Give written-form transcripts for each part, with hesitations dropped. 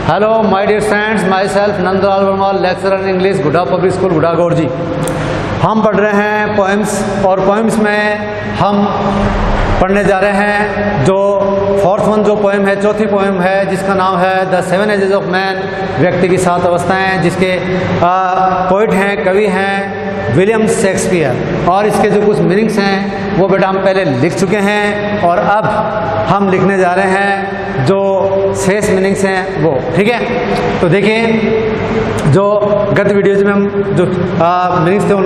Hello my dear friends, myself Nandlal Verma, lecturer in English, Gudda public school, Gudda Gaur जी। हम पढ़ रहे हैं पोएम्स, और पोएम्स में हम पढ़ने जा रहे हैं जो फोर्थ वन जो पोएम है, चौथी पोएम है, जिसका नाम है the seven ages of man, व्यक्ति की 7 अवस्थाएं, जिसके पोइट हैं, कवि हैं विलियम शेक्सपियर। और इसके जो कुछ मीनिंग्स हैं वो बेटा हम पहले लिख चुके हैं, और अब हम लिखने जा रहे हैं जो शेष मीनिंग्स हैं वो। ठीक है, तो देखिए जो गत वीडियोज में हम जो मीनिंग्स थे वो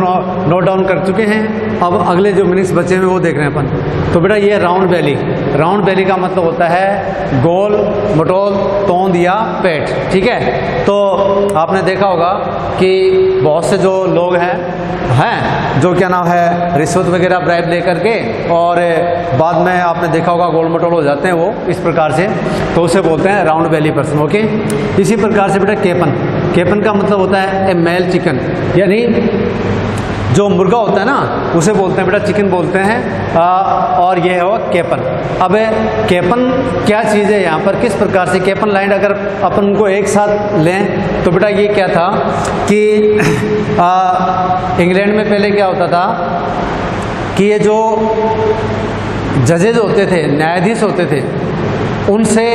नोट डाउन कर चुके हैं। अब अगले जो मीनिंग्स बचे हैं वो देख रहे हैं अपन। तो बेटा ये राउंड बेली, राउंड बेली का मतलब होता है गोल, मटोल, तोंद या पेट। ठीक है, तो आपने देखा होगा कि बहुत से जो लोग हैं जो क्या नाम है रिश्वत वगैरह ब्राइब ले करके और बाद में आपने देखा होगा गोल मटोल हो जाते हैं वो इस प्रकार से, तो उसे बोलते हैं राउंड बेली पर्सन। ओके, इसी प्रकार से बेटा केपन, केपन का मतलब होता है ए मेल चिकन, यानी जो मुर्गा होता है ना उसे बोलते हैं बेटा चिकन बोलते हैं, और ये है वो केपन। अब केपन क्या चीज़ है यहाँ पर, किस प्रकार से केपन लाइन अगर अपन उनको एक साथ लें तो बेटा ये क्या था कि इंग्लैंड में पहले क्या होता था कि ये जो जजेज होते थे, न्यायाधीश होते थे, उनसे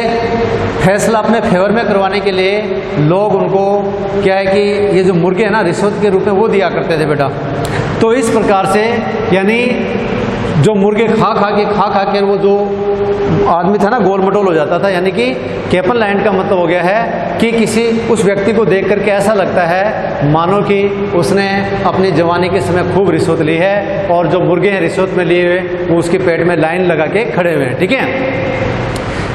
फैसला अपने फेवर में करवाने के लिए लोग उनको क्या है कि ये जो मुर्गे हैं ना रिश्वत के रूप में वो दिया करते थे बेटा। तो इस प्रकार से यानी जो मुर्गे खा खा के वो जो आदमी था ना गोल मटोल हो जाता था। यानी कि केपन लाइन का मतलब हो गया है कि किसी उस व्यक्ति को देख करके ऐसा लगता है मानो कि उसने अपनी जवानी के समय खूब रिश्वत ली है, और जो मुर्गे हैं रिश्वत में लिए हुए वो उसके पेट में लाइन लगा के खड़े हुए हैं। ठीक है,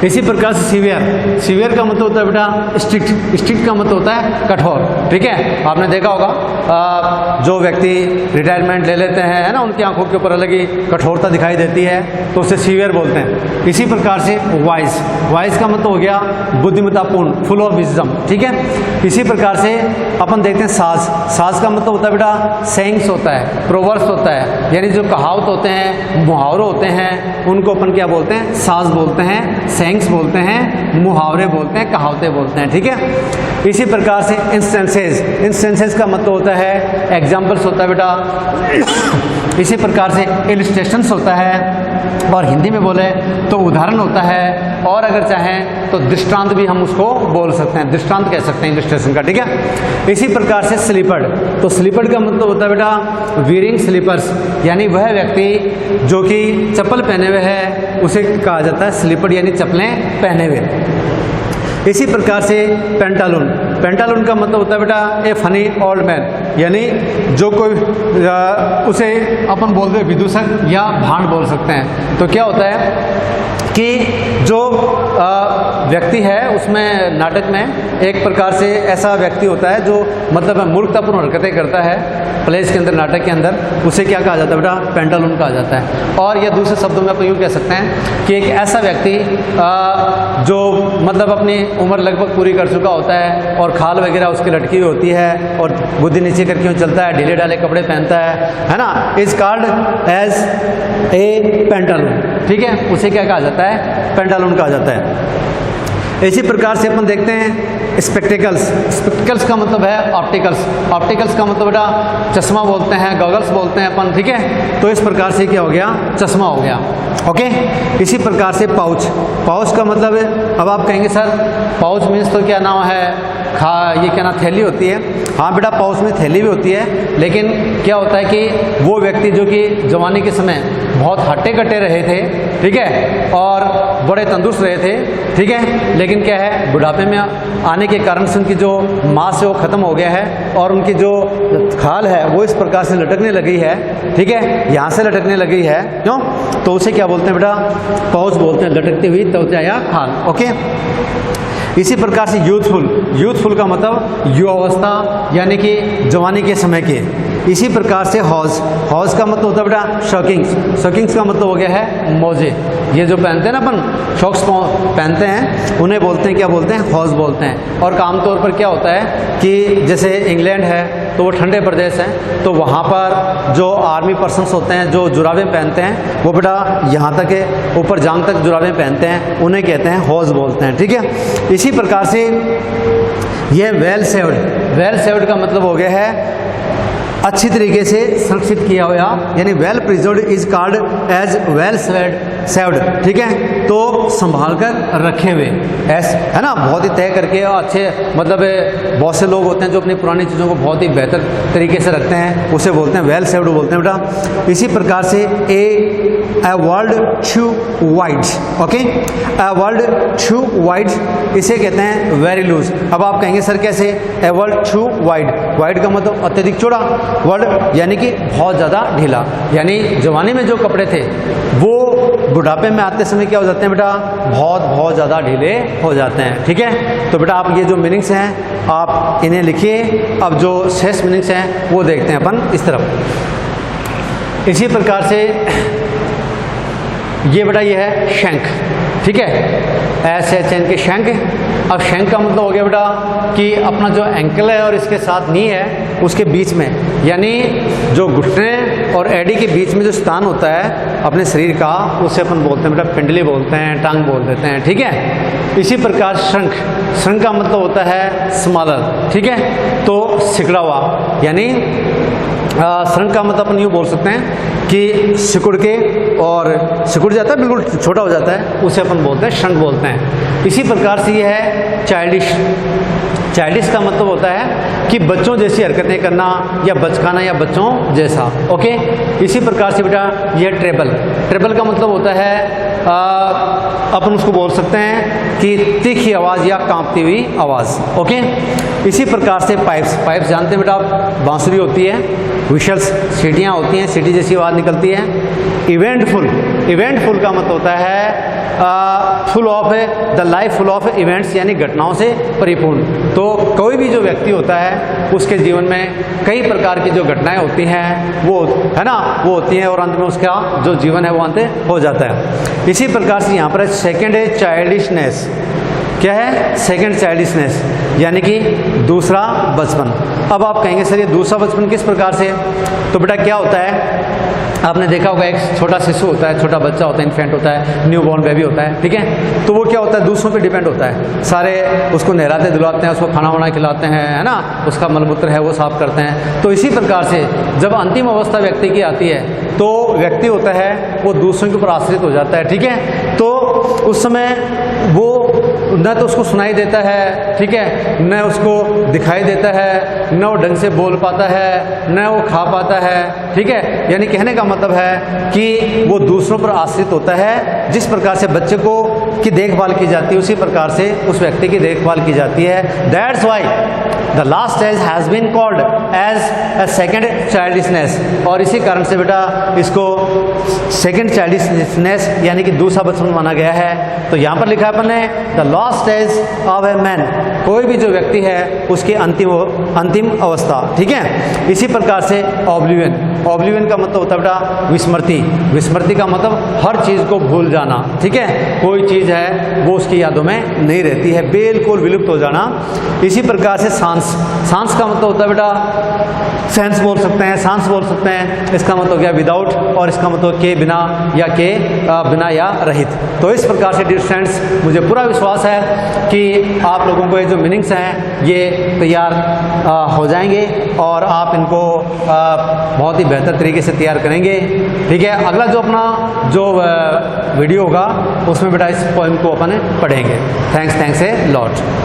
इसी प्रकार से सीवियर, सीवियर का मतलब होता है बेटा स्ट्रिक्ट, स्ट्रिक्ट का मतलब होता है कठोर। ठीक है, आपने देखा होगा जो व्यक्ति रिटायरमेंट ले लेते हैं है ना, उनकी आंखों के ऊपर अलग ही कठोरता दिखाई देती है, तो उसे सीवियर बोलते हैं। इसी प्रकार से वाइज, वाइज का मतलब हो गया बुद्धिमत्तापूर्ण, फुल ऑफ विजडम। ठीक है, इसी प्रकार से अपन देखते हैं साज, साज का मतलब होता है बेटा सेइंग्स होता है, प्रोवर्ब्स होता है, यानी जो कहावत होते हैं, मुहावरे होते हैं, उनको अपन क्या बोलते हैं, साज बोलते हैं, सेइंग्स बोलते हैं, मुहावरे बोलते हैं, कहावतें बोलते हैं। ठीक है, इसी प्रकार से इंस्टेंसेस, इंस्टेंसेस का मतलब होता है एग्जाम्पल्स होता है बेटा। इसी प्रकार से इलस्ट्रेशंस होता है, और हिंदी में बोले तो उदाहरण होता है, और अगर चाहें तो दृष्टांत भी हम उसको बोल सकते हैं, दृष्टांत कह सकते हैं इलस्ट्रेशन का। ठीक है, इसी प्रकार से स्लीपर्ड, तो स्लीपर्ड का मतलब होता है बेटा वीयरिंग स्लीपर्स, यानी वह व्यक्ति जो कि चप्पल पहने हुए है उसे कहा जाता है स्लीपर्ड, यानी चप्पलें पहने हुए। इसी प्रकार से पेंटालून, पेंटालून का मतलब होता है बेटा ए फनी ओल्ड मैन, यानी जो कोई उसे अपन बोलते हैं विदूषक या भांड बोल सकते हैं। तो क्या होता है कि जो व्यक्ति है उसमें नाटक में एक प्रकार से ऐसा व्यक्ति होता है जो मतलब मूर्खतापूर्ण हरकतें करता है प्लेस के अंदर, नाटक के अंदर, उसे क्या कहा जाता है बेटा पेंटालून कहा जाता है। और यह दूसरे शब्दों में अपन यूँ कह सकते हैं कि एक ऐसा व्यक्ति जो मतलब अपनी उम्र लगभग पूरी कर चुका होता है और खाल वगैरह उसकी लटकी हुई होती है और बुद्धि नीचे करके चलता है, ढीले ढाले कपड़े पहनता है ना, is called as a pantaloon. ठीक है, उसे क्या कहा जाता है, पेंटालून कहा जाता है। इसी प्रकार से अपन देखते हैं स्पेक्टिकल्स, स्पेक्टिकल्स का मतलब है ऑप्टिकल्स, ऑप्टिकल्स का मतलब बेटा चश्मा बोलते हैं, गॉगल्स बोलते हैं अपन। ठीक है, तो इस प्रकार से क्या हो गया, चश्मा हो गया। ओके, इसी प्रकार से पाउच, पाउच का मतलब है, अब आप कहेंगे सर पाउच मीन्स तो क्या नाम है, ये क्या ना थैली होती है। हाँ बेटा, पाउच में थैली भी होती है, लेकिन क्या होता है कि वो व्यक्ति जो कि जवानी के समय बहुत हट्टे कट्टे रहे थे, ठीक है, और बड़े तंदुरुस्त रहे थे, ठीक है, लेकिन क्या है बुढ़ापे में आने के कारण से उनकी जो मांस है वो खत्म हो गया है और उनकी जो खाल है वो इस प्रकार से लटकने लगी है। ठीक है, यहाँ से लटकने लगी है, क्यों, तो उसे क्या बोलते हैं बेटा, पाउच बोलते हैं, लटकती हुई त्वचा या खाल। ओके, इसी प्रकार से यूथफुल, यूथफुल का मतलब युवावस्था यानी कि जवानी के समय के, इसी प्रकार से हॉज, हॉज का मतलब होता है बेटा शॉकिंग्स, शॉकिंग्स का मतलब हो गया है मोजे। ये जो पहनते हैं ना अपन शॉक्स पहनते हैं उन्हें बोलते हैं, क्या बोलते हैं, हॉज बोलते हैं। और आमतौर पर क्या होता है कि जैसे इंग्लैंड है तो वो ठंडे प्रदेश हैं, तो वहाँ पर जो आर्मी पर्सन्स होते हैं जो जुराबें पहनते हैं वो बेटा यहाँ तक है, ऊपर जांग तक जुराबें पहनते हैं, उन्हें कहते हैं हॉज बोलते हैं। ठीक है, इसी प्रकार से यह वेल सेव्ड, वेल सेव्ड का मतलब हो गया है अच्छी तरीके से संरक्षित किया हुआ, यानी well preserved is called as well saved. ठीक है, तो संभाल कर रखे हुए, ऐसे है ना, बहुत ही तय करके और अच्छे, मतलब बहुत से लोग होते हैं जो अपनी पुरानी चीज़ों को बहुत ही बेहतर तरीके से रखते हैं, उसे बोलते हैं वेल सेव्ड बोलते हैं बेटा। इसी प्रकार से a world too wide, okay, a world too wide इसे कहते हैं वेरी लूज। अब आप कहेंगे सर कैसे, ए वर्ल्ड टू वाइड, वाइड का मतलब अत्यधिक चौड़ा, वर्ल्ड यानी कि बहुत ज़्यादा ढीला, यानी जवानी में जो कपड़े थे वो बुढ़ापे में आते समय क्या हो जाते हैं बेटा, बहुत ज़्यादा ढीले हो जाते हैं। ठीक है, तो बेटा आप ये जो मीनिंग्स हैं आप इन्हें लिखिए। अब जो शेष मीनिंग्स हैं वो देखते हैं अपन इस तरफ। इसी प्रकार से ये बेटा ये है शंख। ठीक है, SHN के शंख। अब शंख का मतलब हो गया बेटा कि अपना जो एंकल है और इसके साथ नी है उसके बीच में, यानी जो घुटने और एडी के बीच में जो स्थान होता है अपने शरीर का, उसे अपन बोलते हैं बेटा पिंडली बोलते हैं, टांग बोल देते हैं। ठीक है, इसी प्रकार शंख, शंख का मतलब होता है स्मॉलर। ठीक है, तो सिकड़ा हुआ, यानी शंख का मतलब अपन यूँ बोल सकते हैं कि सिकुड़ के और सिकुड़ जाता है, बिल्कुल छोटा हो जाता है, उसे अपन बोलते हैं शंख बोलते हैं। इसी प्रकार से ये है चाइल्डिश। चाइल्डिश का मतलब होता है कि बच्चों जैसी हरकतें करना या बचकाना या बच्चों जैसा। ओके, इसी प्रकार से बेटा यह ट्रेबल। ट्रेबल का मतलब होता है अपन उसको बोल सकते हैं कि तीखी आवाज़ या कांपती हुई आवाज़। ओके, इसी प्रकार से पाइप्स। पाइप्स जानते हैं बेटा आप, बांसुरी होती है, विशल्स सीटियाँ होती हैं, सीटी जैसी आवाज़ निकलती है। इवेंटफुल, इवेंटफुल का मतलब होता है full of the life, full of events यानी घटनाओं से परिपूर्ण। तो कोई भी जो व्यक्ति होता है उसके जीवन में कई प्रकार की जो घटनाएं होती हैं वो है ना, वो होती हैं और अंत में उसका जो जीवन है वो अंत हो जाता है। इसी प्रकार से यहाँ पर सेकंड है चाइल्डिशनेस। क्या है, सेकंड चाइल्डिशनेस यानी कि दूसरा बचपन। अब आप कहेंगे सर ये दूसरा बचपन किस प्रकार से, तो बेटा क्या होता है, आपने देखा होगा एक छोटा शिशु होता है, छोटा बच्चा होता है, इन्फेंट होता है, न्यू बॉर्न बेबी होता है। ठीक है, तो वो क्या होता है, दूसरों पे डिपेंड होता है, सारे उसको नहलाते धुलाते हैं, उसको खाना वाना खिलाते हैं, है ना, उसका मलमूत्र है वो साफ करते हैं। तो इसी प्रकार से जब अंतिम अवस्था व्यक्ति की आती है तो व्यक्ति होता है वो दूसरों के ऊपर आश्रित हो जाता है। ठीक है, तो उस समय वो न तो उसको सुनाई देता है, ठीक है, न उसको दिखाई देता है, न वो ढंग से बोल पाता है, न वो खा पाता है। ठीक है, यानी कहने का मतलब है कि वो दूसरों पर आश्रित होता है। जिस प्रकार से बच्चे को की देखभाल की जाती है उसी प्रकार से उस व्यक्ति की देखभाल की जाती है। That's why the last stage has been called as a second childishness. और इसी कारण से बेटा इसको सेकेंड चाइल्डिशनेस यानी कि दूसरा बचपन माना गया है। तो यहाँ पर लिखा है अपन ने the last stage of a man, कोई भी जो व्यक्ति है उसकी अंतिम अवस्था। ठीक है, इसी प्रकार से ऑब्लिवियन। ऑब्लिवियन का मतलब होता है बेटा विस्मृति। विस्मृति का मतलब हर चीज़ को भूल जाना। ठीक है, कोई चीज़ है वो उसकी यादों में नहीं रहती है, बिल्कुल विलुप्त हो जाना। इसी प्रकार से सांस। सांस का मतलब होता है बेटा सेंस बोल सकते हैं, सांस बोल सकते हैं, इसका मतलब क्या विदाउट, और इसका मतलब के बिना या के बिना या रहित। तो इस प्रकार से डियर स्टूडेंट्स मुझे पूरा विश्वास है कि आप लोगों को ये जो मीनिंग्स हैं ये तैयार हो जाएंगे और आप इनको बहुत ही बेहतर तरीके से तैयार करेंगे। ठीक है, अगला जो अपना जो वीडियो होगा उसमें बेटा इस पोएम को अपन पढ़ेंगे। Thanks a lot.